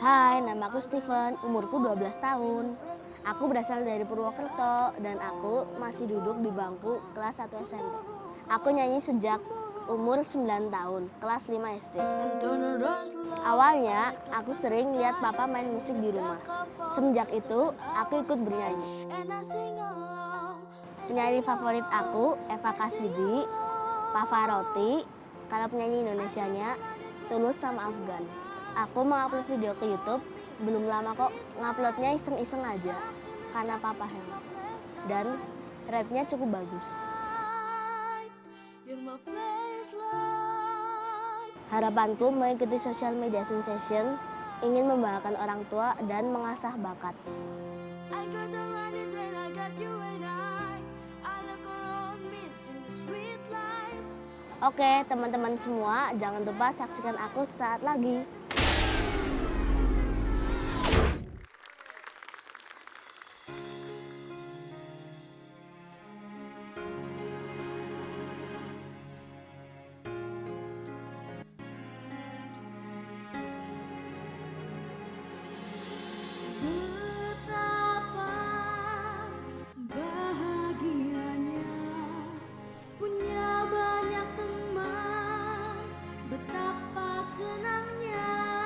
Hai, nama aku Steven, umurku 12 tahun. Aku berasal dari Purwokerto dan aku masih duduk di bangku kelas 1 SMP. Aku nyanyi sejak umur 9 tahun, kelas 5 SD. Awalnya, aku sering lihat papa main musik di rumah. Semenjak itu, aku ikut bernyanyi. Penyanyi favorit aku, Eva Cassidy, Pavarotti, kalau penyanyi Indonesianya, Tulus sama Afgan. Aku mengupload video ke YouTube, belum lama kok, nguploadnya iseng-iseng aja, karena papa hemat. Dan rate-nya cukup bagus. Harapanku mengikuti social media sensation, ingin membanggakan orang tua dan mengasah bakat. Oke, teman-teman semua, jangan lupa saksikan aku saat lagi. Betapa bahagianya punya banyak teman, betapa senangnya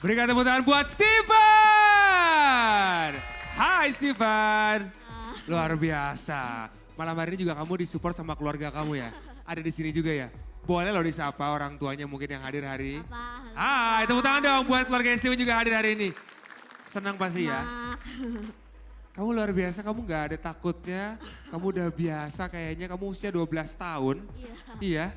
Berikan tepuk tangan buat Steven. Hai Steven. Luar biasa. Malam hari ini juga kamu disupport sama keluarga kamu ya? Ada di sini juga ya? Boleh loh disapa orang tuanya mungkin yang hadir hari ini. Hai, tepuk tangan dong buat keluarga Steven juga hadir hari ini. Senang pasti ya? Kamu luar biasa, kamu gak ada takutnya. Kamu udah biasa kayaknya, kamu usia 12 tahun. Iya.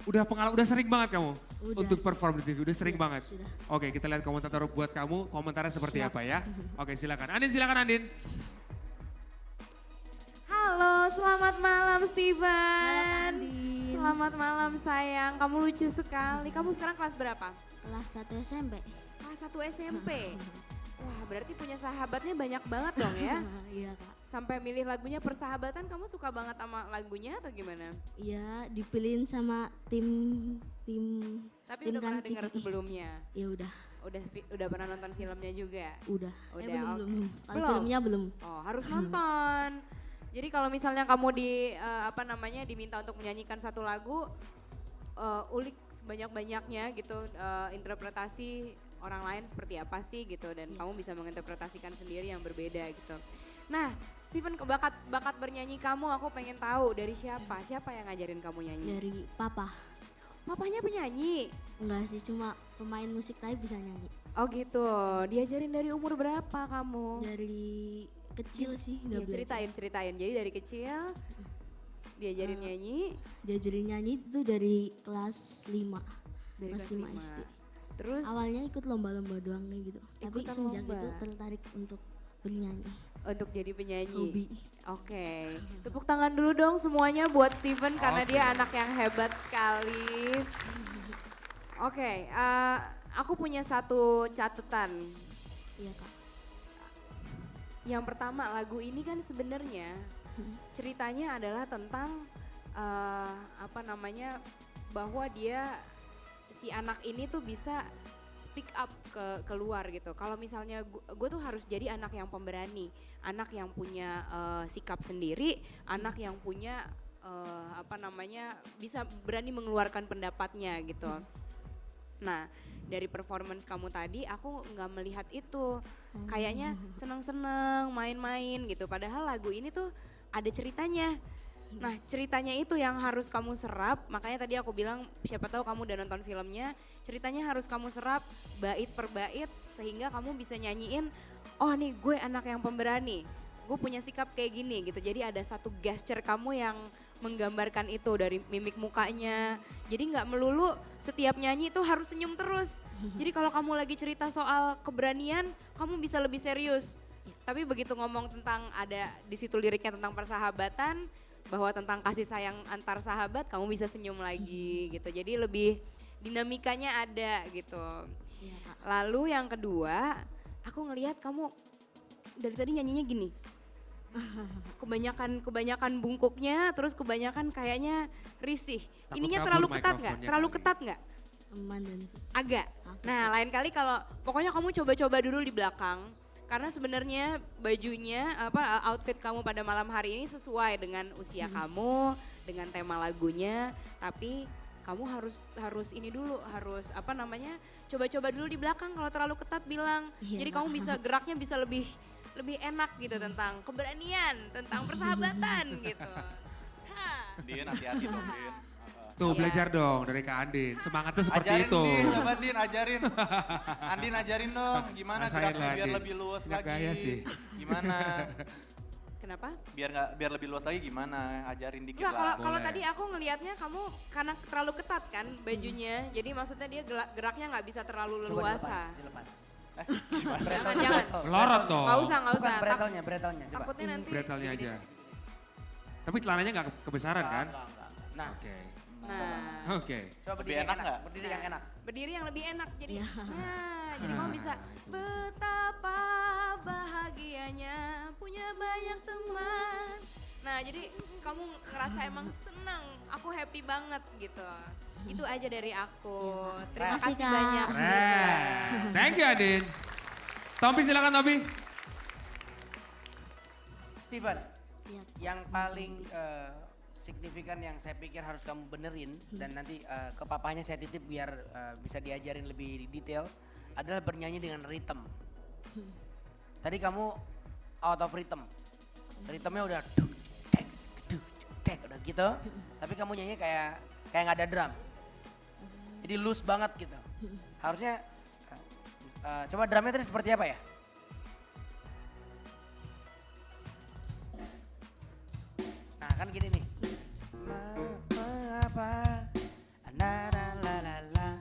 Udah sering banget kamu untuk perform di TV, udah sering banget. Sudah. Oke, kita lihat komentator buat kamu, komentarnya seperti apa ya. Oke, silakan. Andin. Halo, selamat malam Steven. Malam, Andin. Selamat malam sayang, kamu lucu sekali. Kamu sekarang kelas berapa? Kelas 1 SMP. Kelas 1 SMP. Wah, berarti punya sahabatnya banyak banget dong ya? Iya kak. Sampai milih lagunya persahabatan, kamu suka banget sama lagunya atau gimana? Iya dipilihin sama tim Tapi tim udah pernah Trans dengar TV. sebelumnya? Ya udah. Udah pernah nonton filmnya juga? Udah. Udah, Belum, oke. belum. Kalau Belum? filmnya belum. Oh, harus nonton. Jadi kalau misalnya kamu diminta untuk menyanyikan satu lagu, ulik sebanyak-banyaknya gitu, interpretasi orang lain seperti apa sih gitu, dan kamu bisa menginterpretasikan sendiri yang berbeda gitu. Nah, Steven, bakat bernyanyi kamu aku pengen tahu dari siapa? Siapa yang ngajarin kamu nyanyi? Dari papa. Papahnya penyanyi? Enggak sih, cuma pemain musik tapi bisa nyanyi. Oh gitu, diajarin dari umur berapa kamu? Dari kecil sih udah Iya, belajar. ceritain. Jadi dari kecil diajarin nyanyi. Diajarin nyanyi itu dari kelas 5. Dari kelas 5 SD. Terus Awalnya ikut lomba-lomba doang kayak gitu. Tapi Ikutan semenjak lomba. itu tertarik untuk bernyanyi. untuk jadi penyanyi. Hobi. Oke, tepuk tangan dulu dong semuanya buat Steven karena dia anak yang hebat sekali. Oke, aku punya satu catatan. Iya kak. Yang pertama, lagu ini kan sebenarnya ceritanya adalah tentang bahwa si anak ini tuh bisa speak up keluar gitu. Kalau misalnya gue tuh harus jadi anak yang pemberani, anak yang punya sikap sendiri, anak yang punya bisa berani mengeluarkan pendapatnya gitu. Nah, dari performance kamu tadi aku nggak melihat itu. Kayaknya seneng-seneng main-main gitu. Padahal lagu ini tuh ada ceritanya. Nah, ceritanya itu yang harus kamu serap. Makanya tadi aku bilang siapa tahu kamu udah nonton filmnya, ceritanya harus kamu serap bait per bait sehingga kamu bisa nyanyiin, oh nih gue anak yang pemberani. Gue punya sikap kayak gini gitu. Jadi ada satu gesture kamu yang menggambarkan itu dari mimik mukanya. Jadi nggak melulu setiap nyanyi itu harus senyum terus. Jadi kalau kamu lagi cerita soal keberanian, kamu bisa lebih serius. Tapi begitu ngomong tentang ada di situ liriknya tentang persahabatan, bahwa tentang kasih sayang antar sahabat, kamu bisa senyum lagi gitu. Jadi lebih dinamikanya ada gitu. Iya kak. Lalu yang kedua, aku ngelihat kamu dari tadi nyanyinya gini. Kebanyakan bungkuknya, terus kebanyakan kayaknya risih. Takut Ininya kabur terlalu ketat nggak? mikrofonnya Terlalu kali. ketat nggak? Aman dan Agak. Nah, lain kali kalau pokoknya kamu coba-coba dulu di belakang. Karena sebenarnya bajunya outfit kamu pada malam hari ini sesuai dengan usia kamu, dengan tema lagunya, tapi kamu harus ini dulu, harus coba-coba dulu di belakang. Kalau terlalu ketat bilang. Iya, Jadi Kak. kamu geraknya bisa lebih enak gitu tentang keberanian, tentang persahabatan gitu. Ha. Din, hati-hati dong Din. Tuh Iya. belajar dong dari Kak Andin. Semangat tuh seperti Ajarin itu. Din, coba Din, ajarin. Andin ajarin dong, gimana Rasain geraknya lah, biar Din. lebih luas Nggak lagi. gaya sih. Gimana? Kenapa? Biar lebih luas lagi gimana? Ajarin dikit Enggak, lah. kalau Boleh. tadi aku ngelihatnya kamu karena terlalu ketat kan bajunya, jadi maksudnya dia geraknya nggak bisa terlalu leluasa. Dilepas. Jangan. Melorot dong. Nggak usah. Bukan bretelnya, coba. Takutnya nanti. Bretelnya aja. Tapi celananya nggak kebesaran kan? Enggak. Nah, Oke. Nah, Oke. coba Lebih berdiri yang enak enak, nggak? berdiri yang enak. berdiri yang lebih enak jadi. Iya. Nah, jadi kamu bisa betapa bahagianya punya banyak teman. Nah, jadi kamu ngerasa emang seneng, aku happy banget gitu. Itu aja dari aku. Terima Makasih, kasih Kak. banyak. Keren. Thank you Andin. Tompi silakan Tompi. Steven, Iya. yang paling signifikan yang saya pikir harus kamu benerin dan nanti ke papanya saya titip biar bisa diajarin lebih detail. adalah bernyanyi dengan rhythm. Tadi kamu out of rhythm. Rhythmnya udah udah gitu. Tapi kamu nyanyi kayak nggak ada drum. Jadi loose banget gitu. Harusnya coba drumnya tadi seperti apa ya? Nah kan gini nih. Mengapa la la la la la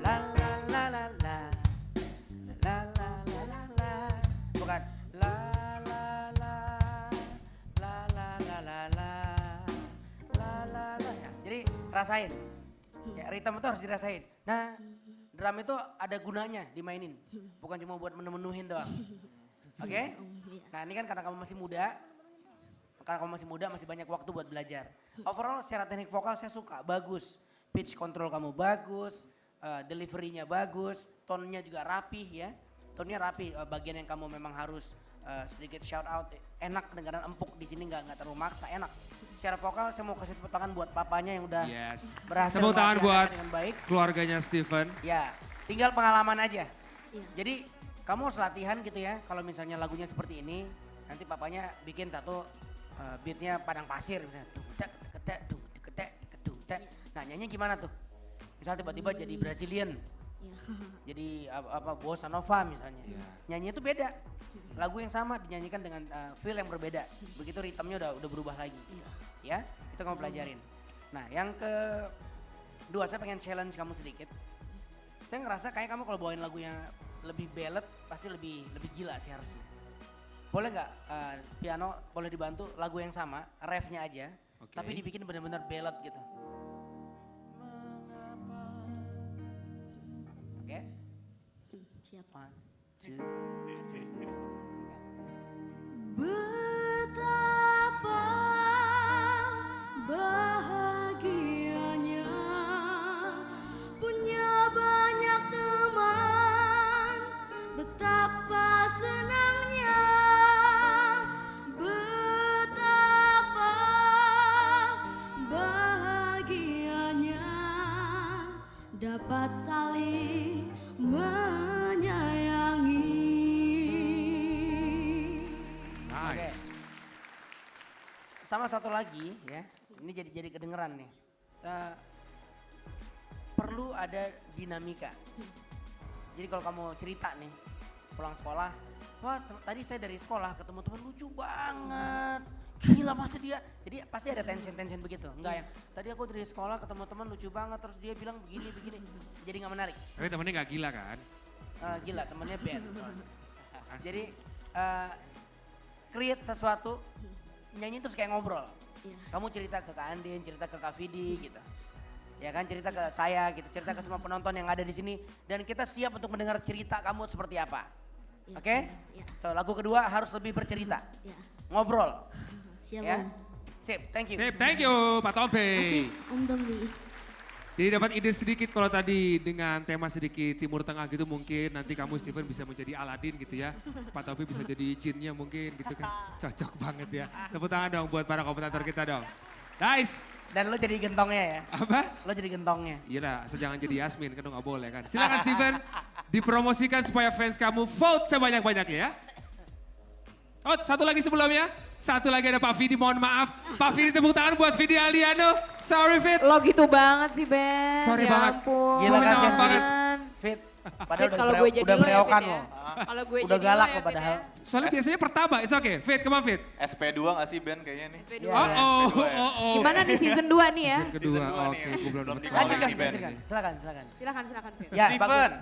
la la la la la la la la la bukan la la la la la la la la la la la ya. Jadi rasain. Ya, rhythm itu harus dirasain. Nah, drum itu ada gunanya dimainin. Bukan cuma buat menemenuhin doang. Oke? Nah, ini kan karena kamu masih muda. Karena kamu masih muda, masih banyak waktu buat belajar. Overall secara teknik vokal saya suka, bagus. Pitch control kamu bagus, delivery-nya bagus, tone-nya juga rapih ya. Tone-nya rapih, bagian yang kamu memang harus sedikit shout out, enak kedengaran empuk di sini nggak terlalu maksa, enak. Secara vokal saya mau kasih tepuk tangan buat papanya yang udah berhasil Tepuk tangan buat dengan baik. keluarganya Steven. Ya, tinggal pengalaman aja. Jadi kamu harus latihan gitu ya, kalau misalnya lagunya seperti ini, nanti papanya bikin satu beatnya padang pasir misalnya. Nah nyanyi gimana tuh? Misal tiba-tiba jadi Brazilian, jadi apa bossa nova misalnya. Nyanyi itu beda, lagu yang sama dinyanyikan dengan feel yang berbeda. Begitu ritmenya udah berubah lagi. Ya, itu kamu pelajarin. Nah yang kedua saya pengen challenge kamu sedikit. Saya ngerasa kayak kamu kalau bawain lagu yang lebih ballad pasti lebih gila sih harusnya. Boleh nggak piano boleh dibantu lagu yang sama, refnya aja, tapi dibikin benar-benar ballad gitu. Oke? Siapa? 1, 2, 3. Betapa bahagianya punya banyak teman, betapa senangnya, betapa bahagianya dapat saling menyayangi. Nice. Sama satu lagi ya, ini jadi kedengeran nih. Perlu ada dinamika. Jadi kalau kamu cerita nih, pulang sekolah, wah tadi saya dari sekolah ketemu teman lucu banget. Gila masa dia, jadi pasti ada tension begitu. Enggak yang, tadi aku dari sekolah ketemu teman lucu banget terus dia bilang begini. Jadi gak menarik. Tapi temennya gak gila kan? Gila temennya band. Jadi create sesuatu, nyanyi terus kayak ngobrol. Kamu cerita ke Kak Andin, cerita ke Kak Vidi gitu. Ya kan cerita ke saya gitu, cerita ke semua penonton yang ada di sini. Dan kita siap untuk mendengar cerita kamu seperti apa. Oke? So lagu kedua harus lebih bercerita. Ngobrol. Siap Ya. Om. Sip, thank you. Sip, thank you Pak Tompi. Masih Om Tompi. Jadi dapat ide sedikit kalau tadi dengan tema sedikit Timur Tengah gitu mungkin nanti kamu Steven bisa menjadi Aladin gitu ya. Pak Tompi bisa jadi jinnya mungkin gitu kan. Cocok banget ya. Tepuk tangan dong buat para komentator kita dong. Nice. Dan lo jadi gentongnya ya. Apa? Lo jadi gentongnya. Iya lah, jangan jadi Yasmin kan nggak boleh kan. Silakan Steven, dipromosikan supaya fans kamu vote sebanyak-banyaknya ya. Oh, satu lagi sebelumnya. Satu lagi ada Pak Vidi, mohon maaf. Pak Vidi tepuk tangan buat Vidi Aldiano. Sorry Fit. Lo gitu banget sih Ben. Sorry Ya banget. ampun. Gila Minta kasihan maaf banget. Fit. Fit, Padahal kalau gue jadi udah lo ya, berewokan Fit, ya. lo. Kalau gue Udah jadi galak lo ya, lo Fit, padahal. ya. Soalnya biasanya pertama, it's okay. Fit, come on Fit. SP2 gak sih Ben kayaknya nih? SP2. Iya. Oh. Gimana nih season 2 nih ya? Season kedua, Season dua oke. nih. Gue belum Belum dapat dibawain tawaran Lanjutkan, nih, Ben. lanjutkan. Silakan. Silakan Fit. Ya, Steven, bagus.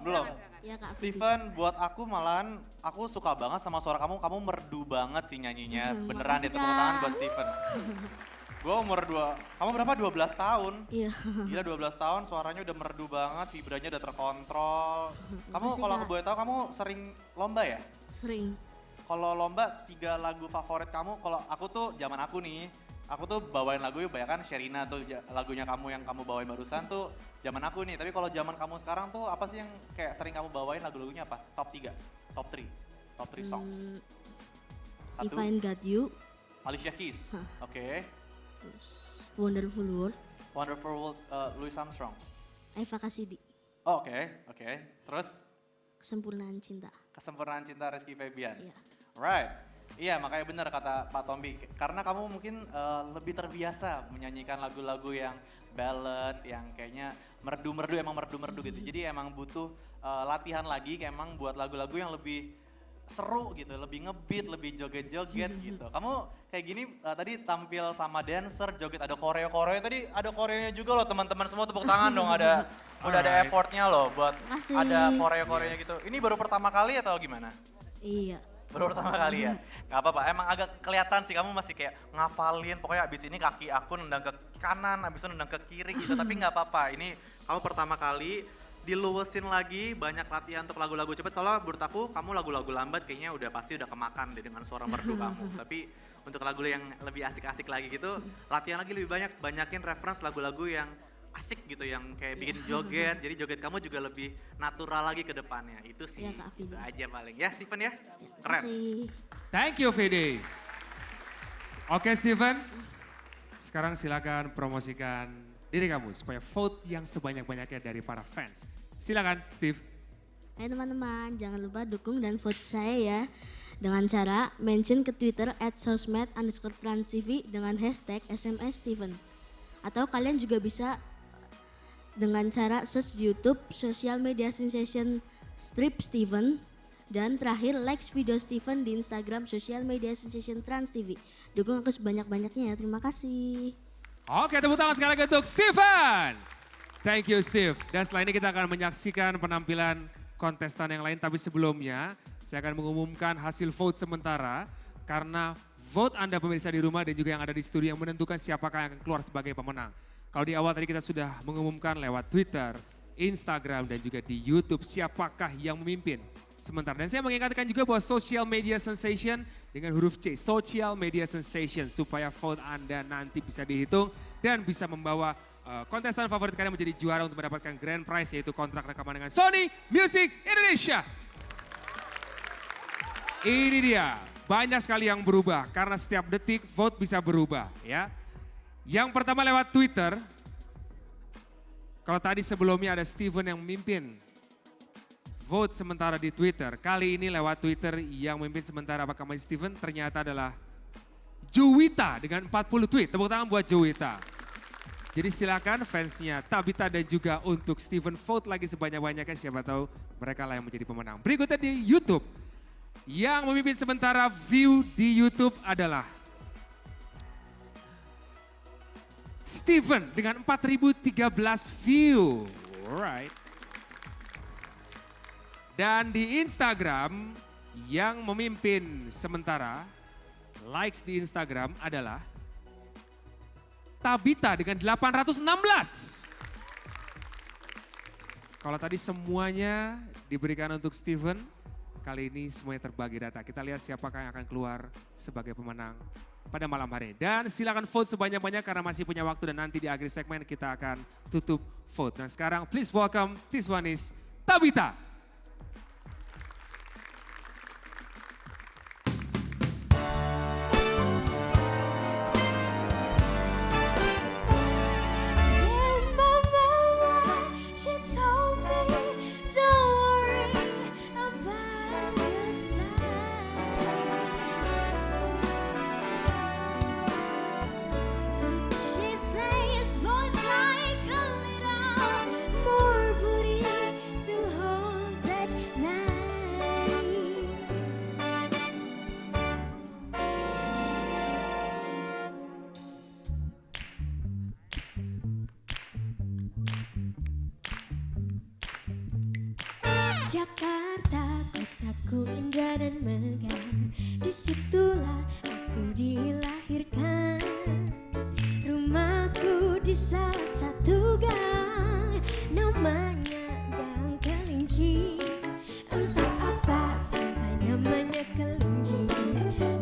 belum. Ya Kak Vidi. Steven, buat aku malahan aku suka banget sama suara kamu. Kamu merdu banget sih nyanyinya. Beneran Makasih, deh, tepuk tangan Kak. buat Steven. Gue umur kamu berapa? 12 tahun. Iya. Gila 12 tahun suaranya udah merdu banget, vibranya udah terkontrol. Kamu Makasih, kalau Kak. aku boleh tahu kamu sering lomba ya? Sering. Kalau lomba 3 lagu favorit kamu, kalau aku tuh zaman aku nih, aku tuh bawain lagu banyak kan Sherina tuh lagunya kamu yang kamu bawain barusan tuh zaman aku nih. Tapi kalau zaman kamu sekarang tuh apa sih yang kayak sering kamu bawain lagu-lagunya apa? Top 3, top 3 songs. If Satu, I Got You, Alicia Keys. Oke. terus Wonderful World, Wonderful World, Louis Armstrong. Eva Cassidy. Oh, oke. Terus Kesempurnaan cinta. Kesempurnaan Cinta Rizky Febian. Iya. Right. Iya, makanya benar kata Pak Tombi. Karena kamu mungkin lebih terbiasa menyanyikan lagu-lagu yang ballad, yang kayaknya merdu-merdu gitu. Jadi emang butuh latihan lagi, kayak emang buat lagu-lagu yang lebih seru gitu, lebih ngebeat, lebih joget-joget gitu. Kamu kayak gini tadi tampil sama dancer, joget, ada koreo-koreo, tadi ada koreonya juga loh teman-teman semua, tepuk tangan dong, udah ada Alright. effortnya loh buat Makasih. ada koreo-koreonya gitu. Ini baru pertama kali atau gimana? Iya. Baru pertama kali ya? Gak apa-apa, emang agak kelihatan sih kamu masih kayak ngafalin, pokoknya abis ini kaki aku nendang ke kanan, abis itu nendang ke kiri gitu, tapi gak apa-apa. Ini kamu pertama kali diluwesin lagi, banyak latihan untuk lagu-lagu cepet, soalnya menurut aku kamu lagu-lagu lambat kayaknya udah pasti udah kemakan deh dengan suara merdu kamu. Tapi untuk lagu yang lebih asik-asik lagi gitu, latihan lagi lebih banyak, banyakin reference lagu-lagu yang asik gitu, yang kayak bikin joget, jadi joget kamu juga lebih natural lagi ke depannya. Itu sih, Iya, Kak Vidi. itu aja paling. Ya Steven ya, keren. Makasih. Thank you Vidi. Oke Steven, sekarang silakan promosikan diri kamu supaya vote yang sebanyak-banyaknya dari para fans. Silakan Steve. Hai teman-teman, jangan lupa dukung dan vote saya ya. Dengan cara mention ke Twitter @sosmed_transtv dengan hashtag SMS Steven. Atau kalian juga bisa dengan cara search YouTube Social Media Sensation Strip Steven. Dan terakhir like video Steven di Instagram Social Media Sensation Trans TV. Dukung aku sebanyak-banyaknya ya, terima kasih. Oke, tepuk tangan sekali lagi untuk Steven. Thank you Steve. Dan setelah ini kita akan menyaksikan penampilan kontestan yang lain. Tapi sebelumnya saya akan mengumumkan hasil vote sementara. Karena vote Anda pemirsa di rumah dan juga yang ada di studio yang menentukan siapakah yang akan keluar sebagai pemenang. Kalau di awal tadi kita sudah mengumumkan lewat Twitter, Instagram dan juga di YouTube siapakah yang memimpin. Sementara dan saya mengingatkan juga bahwa social media sensation dengan huruf C, social media sensation supaya vote Anda nanti bisa dihitung dan bisa membawa kontestan favorit kalian menjadi juara untuk mendapatkan grand prize yaitu kontrak rekaman dengan Sony Music Indonesia. Ini dia, banyak sekali yang berubah karena setiap detik vote bisa berubah ya. Yang pertama lewat Twitter, kalau tadi sebelumnya ada Steven yang memimpin vote sementara di Twitter. Kali ini lewat Twitter yang memimpin sementara Pak Kamai Steven ternyata adalah Juwita dengan 40 tweet. Tepuk tangan buat Juwita. Jadi silakan fansnya Tabita dan juga untuk Steven vote lagi sebanyak-banyaknya. Siapa tahu mereka lah yang menjadi pemenang. Berikutnya di YouTube. Yang memimpin sementara view di YouTube adalah Steven dengan 4013 view. Alright. Dan di Instagram yang memimpin sementara likes di Instagram adalah Tabita dengan 816. Kalau tadi semuanya diberikan untuk Steven, kali ini semuanya terbagi data. Kita lihat siapakah yang akan keluar sebagai pemenang pada malam hari. Dan silakan vote sebanyak-banyak karena masih punya waktu dan nanti di akhir segmen kita akan tutup vote. Dan sekarang please welcome this one is Tabita. Jakarta, kotaku indah dan megah. Disitulah aku dilahirkan. Rumahku di salah satu gang, namanya Gang Kelinci. Entah apa sampai namanya Kelinci.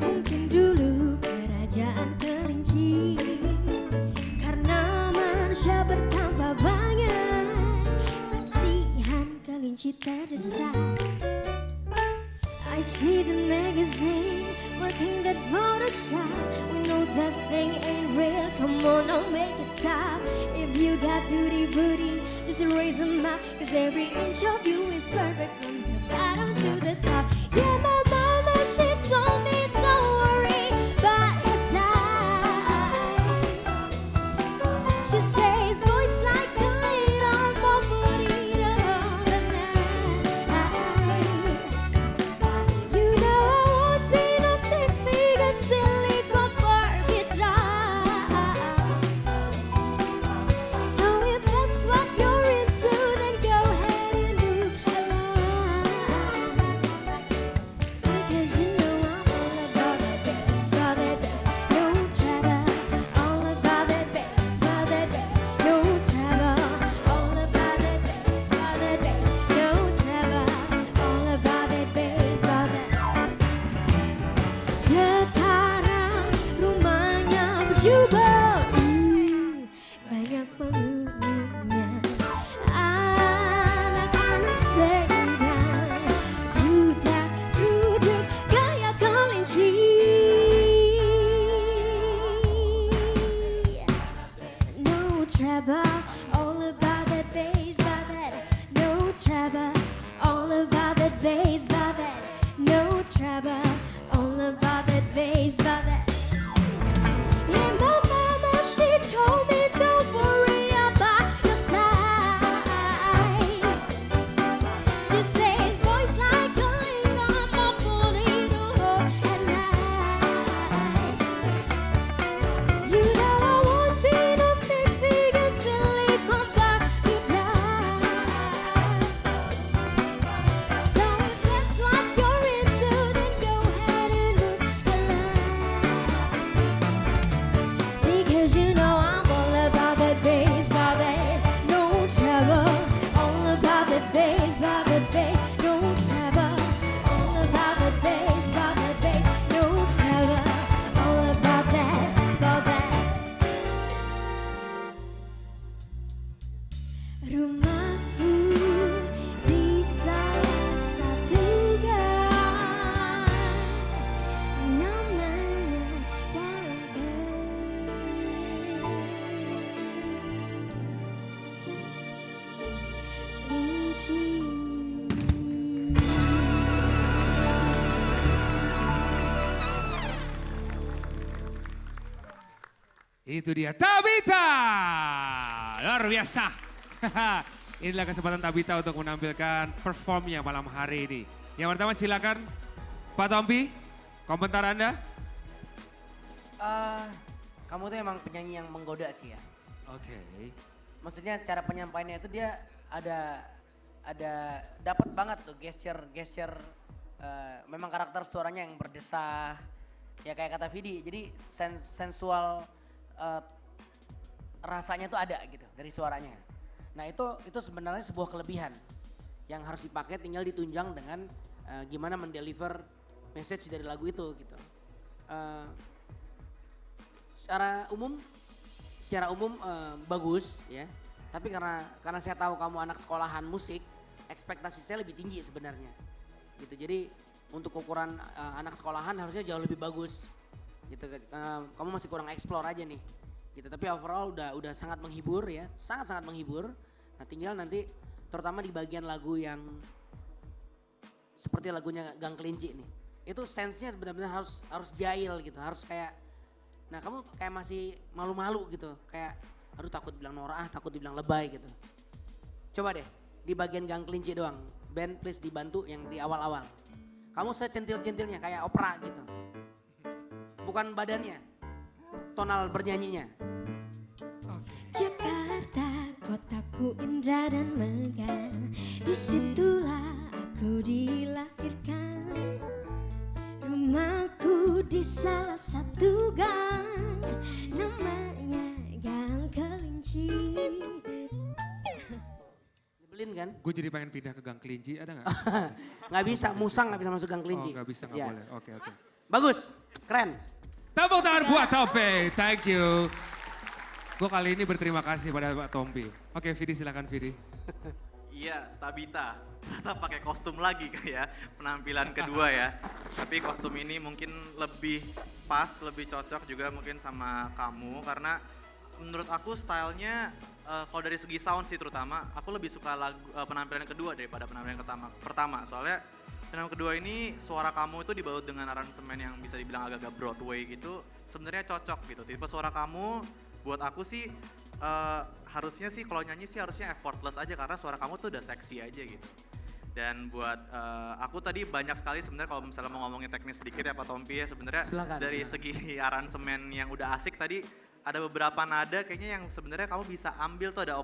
Mungkin dulu kerajaan Kelinci. Karena manusia bertambah banyak, kasihan Kelinci terdesak. I see the magazine working that Photoshop. We know that thing ain't real. Come on, now make it stop. If you got booty, just raise them up, 'cause every inch of you is perfect from the bottom to the top. Yeah, my mama, she told me don't worry about your size. She says boys like a little favorito all the night. You know I won't be no stick figure, silly Barbie doll. So if that's what you're into, then go ahead and move along. Because you know I'm all about that bass, about that bass, no trouble. All about that bass, about that bass, no trouble. All about that bass, about that bass, no trouble. All about that bass, about that. Sekarang rumahnya berjubel, banyak penghuninya. Anak-anak sedang rudak-ruduk kayak kelinci. No trouble, all about that bass, about that. No trouble, all about that bass, about that. No trouble, all about that bass, about that. Yeah, my mama, she told me don't worry about your size. She says boys like a little favorito at night. You know I won't be no stick figure, silly Barbie doll. So if that's what you're into, then go ahead and move along. Because you know I'm all about that bass, about that, no trouble. All about that bass, about that bass, no trouble. All about that bass, about that bass, no trouble. All about that, about that. Rumahku di salah satu gang, namanya Gang Kelinci. Itu dia Tabita. Luar biasa. Inilah kesempatan Tabita untuk menampilkan performnya malam hari ini. Yang pertama silakan Pak Tompi, komentar Anda. Kamu tuh emang penyanyi yang menggoda sih ya. Oke. Maksudnya cara penyampaiannya itu dia ada dapat banget tuh gesture memang karakter suaranya yang berdesah. Ya kayak kata Vidi, jadi sensual rasanya tuh ada gitu dari suaranya. Nah itu sebenarnya sebuah kelebihan yang harus dipakai, tinggal ditunjang dengan gimana mendeliver message dari lagu itu gitu. Secara umum bagus ya. Tapi karena saya tahu kamu anak sekolahan musik, ekspektasi saya lebih tinggi sebenarnya. Gitu. Jadi untuk ukuran anak sekolahan harusnya jauh lebih bagus. Gitu. Kamu masih kurang explore aja nih. Gitu. Tapi overall udah sangat menghibur ya, sangat-sangat menghibur. Nah, tinggal nanti terutama di bagian lagu yang seperti lagunya Gang Kelinci nih. Itu sense-nya benar-benar harus jahil gitu, harus kayak nah kamu kayak masih malu-malu gitu, kayak aduh takut bilang norak, takut dibilang lebay gitu. Coba deh di bagian Gang Kelinci doang, band please dibantu yang di awal-awal. Kamu secentil-centilnya kayak opera gitu. Bukan badannya, tonal bernyanyinya. Jakarta, kotaku indah dan megah, disitulah aku dilahirkan. Rumahku di salah satu gang, namanya Gang Kelinci. Nyebelin kan? Gue jadi pengen pindah ke Gang Kelinci, ada nggak? Nggak bisa, Musang nggak bisa masuk Gang Kelinci. Oh nggak bisa, nggak Ya. boleh. Oke. Bagus, keren. Tepuk tangan buat Tompi, thank you. Gue kali ini berterima kasih pada Pak Tompi. Oke Vidi silakan Vidi. Iya, Tabita. Ternyata pakai kostum lagi kayak penampilan kedua ya. Tapi kostum ini mungkin lebih pas, lebih cocok juga mungkin sama kamu karena menurut aku stylenya kalau dari segi sound sih terutama, aku lebih suka penampilan yang kedua daripada penampilan yang pertama. Soalnya penampilan kedua ini suara kamu itu dibalut dengan aransemen yang bisa dibilang agak-agak Broadway gitu, sebenarnya cocok gitu. Tipe suara kamu buat aku sih harusnya sih kalau nyanyi sih harusnya effortless aja karena suara kamu tuh udah seksi aja gitu. Dan buat aku tadi banyak sekali sebenarnya kalau misalnya mau ngomongin teknis sedikit ya Pak Tompi ya sebenarnya dari segi aransemen yang udah asik tadi ada beberapa nada kayaknya yang sebenarnya kamu bisa ambil tuh ada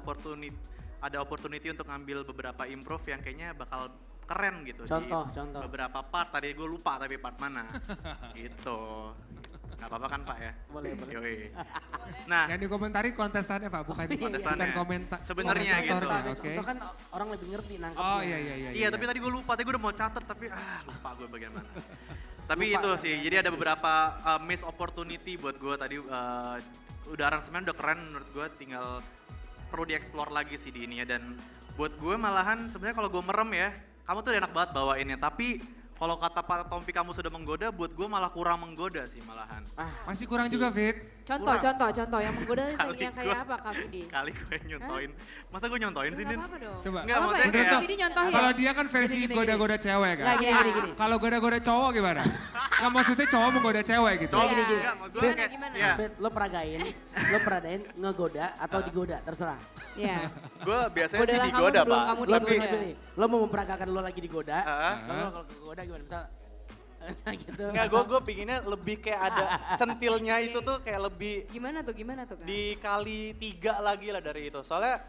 opportunity untuk ngambil beberapa improve yang kayaknya bakal keren gitu. Contoh. Beberapa part tadi gue lupa tapi part mana gitu. Gak apa-apa kan Pak ya? Boleh. Yoi. Nah, Yang dikomentari kontestannya Pak, bukan kontestannya. komentar. Sebenarnya gitu. komentatornya, oke. Contoh kan orang lebih ngerti nangkepnya. Oh iya. Iya, tapi tadi gue lupa, tadi gue udah mau catat tapi lupa gue bagian mana. Tapi Lupa, itu ya, sih, jadi ada beberapa miss opportunity buat gue tadi udah aransemen udah keren menurut gue, tinggal perlu dieksplor lagi sih di ini ya. Dan buat gue malahan sebenarnya kalau gue merem ya, kamu tuh udah enak banget bawainnya, tapi kalau kata Pak Tompi kamu sudah menggoda, buat gue malah kurang menggoda sih malahan. Masih kurang juga Fit. Contoh yang menggoda itu yang kayak apa Kak Vidi? Kali gue nyontoin, masa gue nyontoin sih Din? Nggak apa-apa dong. Coba. Nggak, Apa maksudnya ya? kayak- Kak Vidi nyontohin. Kalau dia kan versi Gini. goda-goda cewek kan. Nggak, gini. Kalau goda-goda cowok gimana? Kan maksudnya cowok menggoda cewek gitu. Cowok gini. Enggak, maksud gue kayak- Gimana? Iya. Bet, lo peragain ngegoda atau digoda, terserah. Iya. Gue biasanya sih Godalah kamu digoda sebelum Pak. kamu Lo digoda. pilih. Lo mau memperagakan lo lagi digoda, Heeh. kalau kegoda gimana? Misal gitu. Enggak, gue pinginnya lebih kayak ada centilnya itu tuh kayak lebih Gimana tuh Kak? dikali 3 lagi lah dari itu. Soalnya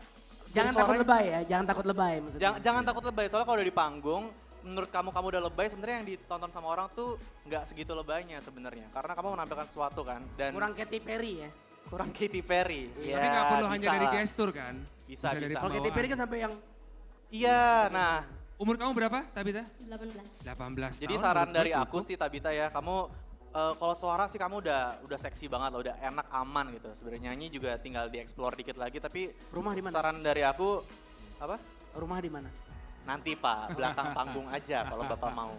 Jangan dari takut suaranya- lebay ya, jangan takut lebay maksudnya. Jangan takut lebay, soalnya kalau udah di panggung, menurut kamu udah lebay, sebenarnya yang ditonton sama orang tuh nggak segitu lebaynya sebenarnya. Karena kamu menampilkan sesuatu kan, dan Kurang Katy Perry ya. kurang Katy Perry. Tapi nggak perlu hanya bisa dari lah. gestur kan. Bisa. dari Kalau Katy pembawaan. Perry kan sampai yang Iya, nah Umur kamu berapa Tabita? 18. 18 jadi tahun. saran menurut dari gue aku cukup. sih Tabita ya, kamu kalau suara sih kamu udah seksi banget lah, udah enak aman gitu. Sebenarnya nyanyi juga tinggal dieksplor dikit lagi, tapi rumah di mana? saran dari aku apa? Rumah di mana? Nanti Pak, belakang panggung aja kalau Bapak mau.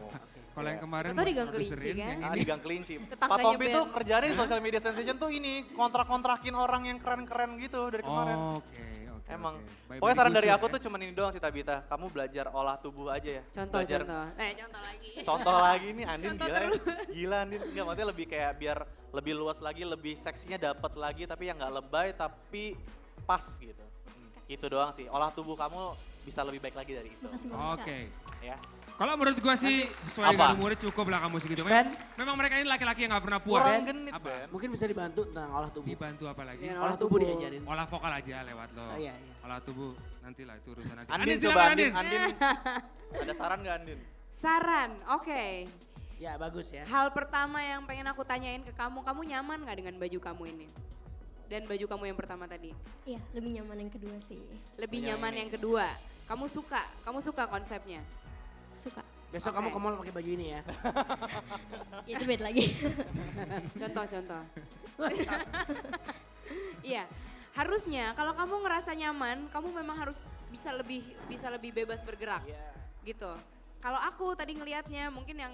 Kalau yang kemarin Atau di buat Gang Kelinci, produserin, kan? yang Ah, ini di Gang Kelinci. Tetangganya Pak Tompi tuh Ben. kerjanya di social media sensation tuh ini, kontrak-kontrakin orang yang keren-keren gitu dari kemarin. Oke. Emang. Baik-baik Pokoknya saran dari digusur aku ya. tuh cuman ini doang sih Tabita. Kamu belajar olah tubuh aja ya. Contoh. Belajar Contoh lagi. contoh lagi nih Andin Contoh gila ya. Gila Andin. Enggak, maksudnya lebih kayak biar lebih luas lagi, lebih seksinya dapat lagi tapi yang nggak lebay tapi pas gitu. Itu doang sih. Olah tubuh kamu bisa lebih baik lagi dari itu. Makasih banyak. Oke. Ya. Kalau menurut gua sih sesuai Apa? dengan umurnya cukup lah kamu segitu. Ben? Memang mereka ini laki-laki yang nggak pernah puas. Kurang genit, Apa? Ben. Mungkin bisa dibantu tentang olah tubuh. Dibantu apa lagi? Iya, Olah tubuh diajarin. Olah vokal aja lewat lo. Iya. Olah tubuh nantilah itu urusan nanti. Andin, silakan, coba Andin. Ada saran nggak Andin? Saran, oke. Ya bagus ya. Hal pertama yang pengen aku tanyain ke kamu nyaman gak dengan baju kamu ini? Dan baju kamu yang pertama tadi? Iya, lebih nyaman yang kedua sih. Lebih Yang nyaman ini. yang kedua. Kamu suka konsepnya? Suka. Besok Oke. kamu ke mall pakai baju ini ya. Itu beda lagi. Contoh. Iya, harusnya kalau kamu ngerasa nyaman, kamu memang harus bisa lebih bebas bergerak, gitu. Kalau aku tadi ngelihatnya, mungkin yang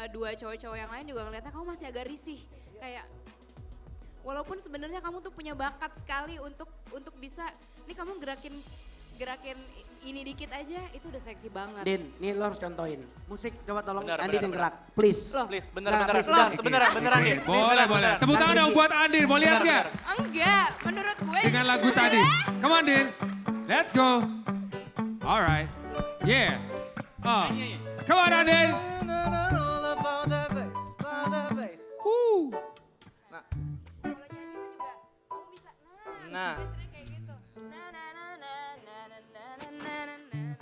dua cowok-cowok yang lain juga ngelihatnya kamu masih agak risih, kayak walaupun sebenarnya kamu tuh punya bakat sekali untuk bisa, nih kamu gerakin ini dikit aja, itu udah seksi banget. Din, nih lo harus contohin. Musik coba tolong Benar, Andi benar, yang gerak, please. Loh, Please, Nah, beneran. please, Beneran, please. beneran. Oke, Please, boleh. beneran. Tepuk tangan dong buat Andin, mau lihat nggak? enggak, menurut gue Dengan lagu tadi. Come on, Din. Let's go. Alright. Yeah. Oh. Nyanyi. Come on, Andin. Woo. Nah, kalau nyanyi itu juga kamu bisa Nah. juga sering kayak gitu. Na.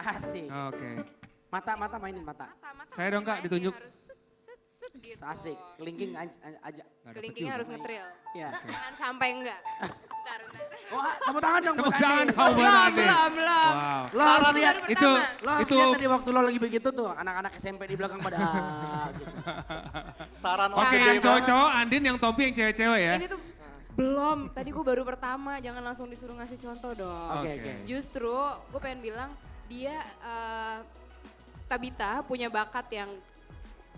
Asik. Oke. Mata mainin mata. Mata Saya dong, Kak, masih ditunjuk. mainin, harus set gitu. Asik. Kelingking aja. Nggak dapet Kelingkingnya juga. harus ngetril. Ya. Jangan sampai enggak. Bentar. Wah, tepuk tangan dong Tepuk buat tangan Andi. dong buat Andin. Belum. Wow. Lo harus lihat Baru Itu pertama. Lo harus itu lihat tadi waktu lo lagi begitu tuh anak-anak SMP di belakang pada gitu. saran Oke, gede yang banget. cowok-cowok Andin, yang Tompi yang cewek-cewek ya. Ini tuh belum. Tadi gue baru pertama. Jangan langsung disuruh ngasih contoh dong. Oke, Oke. oke. Justru gue pengen bilang dia Tabita punya bakat yang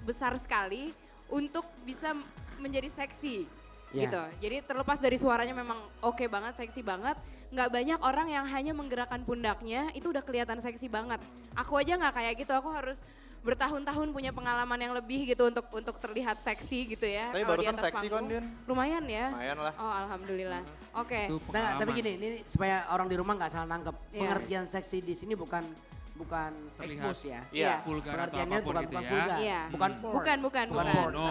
besar sekali untuk bisa menjadi seksi. Iya. gitu. Jadi terlepas dari suaranya memang oke banget, seksi banget, nggak banyak orang yang hanya menggerakkan pundaknya itu udah kelihatan seksi banget. Aku aja nggak kayak gitu, aku harus bertahun-tahun punya pengalaman yang lebih gitu untuk terlihat seksi gitu ya. Tapi kalau di barusan atas seksi kan, panggung. Din? Lumayan ya. Lumayan lah. Oh alhamdulillah. Oke. Itu Tapi pengalaman. gini, ini supaya orang di rumah nggak salah nangkep. Iya. Pengertian seksi di sini bukan Terlihat. expose ya. Iya. Vulgar atau Pengertiannya apapun bukan itu bukan ya. vulgar, Iya. bukan porn. Bukan. Bukan No, porn, no,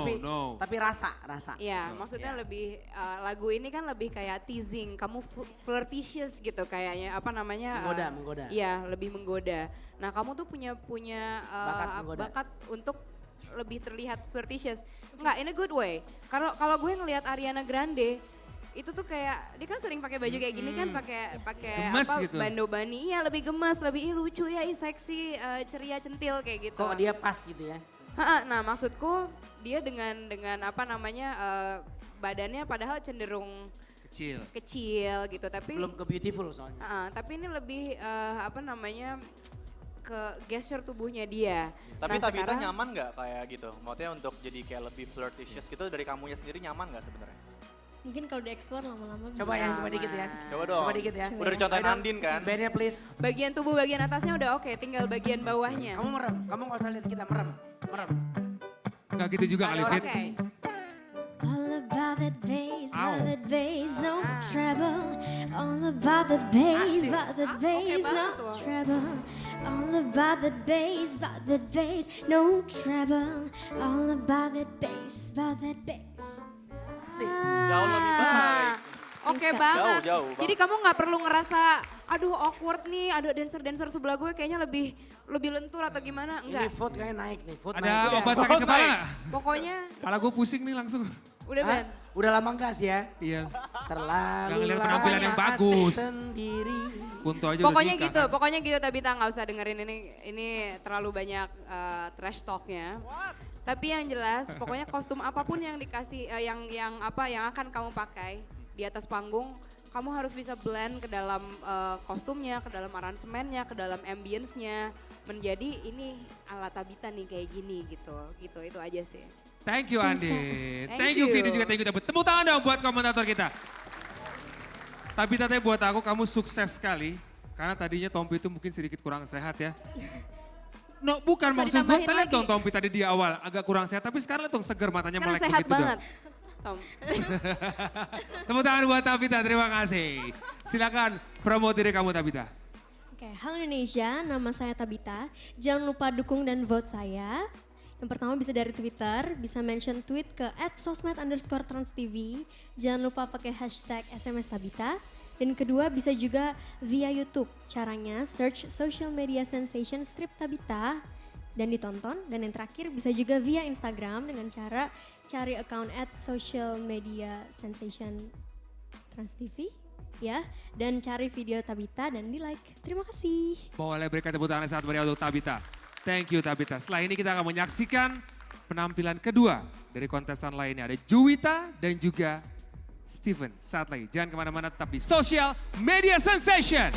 tapi no. rasa. Iya, maksudnya Iya. lebih lagu ini kan lebih kayak teasing, kamu flirtatious gitu kayaknya apa namanya? Menggoda. Iya, lebih menggoda. Nah, kamu tuh punya Bakat menggoda. bakat untuk lebih terlihat flirtatious. Enggak, in a good way. Kalau gue ngelihat Ariana Grande itu tuh kayak dia kan sering pakai baju kayak gini kan pakai Gemes apa gitu. bando bani. Iya, lebih gemes, lebih lucu ya, seksi, ceria, centil kayak gitu. Kok dia pas gitu ya. Nah maksudku dia dengan apa namanya badannya padahal cenderung Kecil. kecil gitu tapi Belum ke beautiful soalnya. tapi ini lebih apa namanya ke gesture tubuhnya dia. Tapi Nah, Tabita sekarang- nyaman nggak kayak gitu? Maksudnya untuk jadi kayak lebih flirtatious gitu dari kamunya sendiri nyaman nggak sebenarnya? Mungkin kalau dieksplor lama-lama bisa. Coba ya, coba dikit ya. Coba dong. Coba dikit ya. Udah dicontohin Ayo dong, Andin kan? Bandnya please. Bagian tubuh bagian atasnya udah oke, tinggal bagian bawahnya. Kamu merem, kamu nggak usah lihat kita merem. Nggak gitu juga kali Ada Fit. orang Oke. All about that bass, Ow. about that bass, no Ah. trouble. All about that bass, Asik. about that oke bass, no banget tuh. trouble. All about that bass, about that bass, no trouble. All about that bass, about that bass. Jauh lebih baik. Oke Thanks, Kak. banget. Jauh, Bang. Jadi kamu nggak perlu ngerasa, aduh awkward nih, ada dancer sebelah gue kayaknya lebih lentur atau gimana? Ini Enggak. vote kayak naik nih, vote Ada naik. obat sakit kepala nggak? Pokoknya Kepala gue pusing nih langsung. udah Hah? Ben. Udah lama enggak sih ya? Iya. Terlalu Nggak ngeliat penampilan yang lama bagus. asik sendiri. Kunto aja Pokoknya udah nikah gitu, kan. pokoknya gitu Tabita nggak usah dengerin ini terlalu banyak trash talknya. Tapi yang jelas, pokoknya kostum apapun yang dikasih, yang akan kamu pakai di atas panggung, kamu harus bisa blend ke dalam kostumnya, ke dalam aransemennya, ke dalam ambience-nya, menjadi ini ala Tabita nih kayak gini gitu, itu aja sih. Thank you Andi. Thank Thank you you. Vini juga thank you Tabita. Tepuk tangan dong buat komentator kita. Tabita teh buat aku kamu sukses sekali. Karena tadinya Tompi itu mungkin sedikit kurang sehat ya. No, bukan Bisa maksud gue, ditambahin kita lihat lagi. dong Tompi tadi di awal agak kurang sehat. Tapi sekarang lihat dong segar matanya Sekarang melek sehat begitu banget, dong. Tom. Tepuk tangan buat Tabita, terima kasih. Silakan promo diri kamu Tabita. Oke, halo Indonesia, nama saya Tabita. Jangan lupa dukung dan vote saya. Yang pertama bisa dari Twitter, bisa mention tweet ke @sosmed_transtv. Jangan lupa pakai hashtag SMS Tabita. Dan kedua bisa juga via YouTube. Caranya search social media sensation strip Tabita dan ditonton. Dan yang terakhir bisa juga via Instagram dengan cara cari account @socialmediasensation_transtv ya, dan cari video Tabita dan di like. Terima kasih. Boleh berikan tepuk tangan yang sangat meriah untuk Tabita. Thank you Tabita. Setelah ini kita akan menyaksikan penampilan kedua dari kontestan lainnya. Ada Juwita dan juga Steven. Saat lagi, jangan kemana-mana, tetap di Social Media Sensation.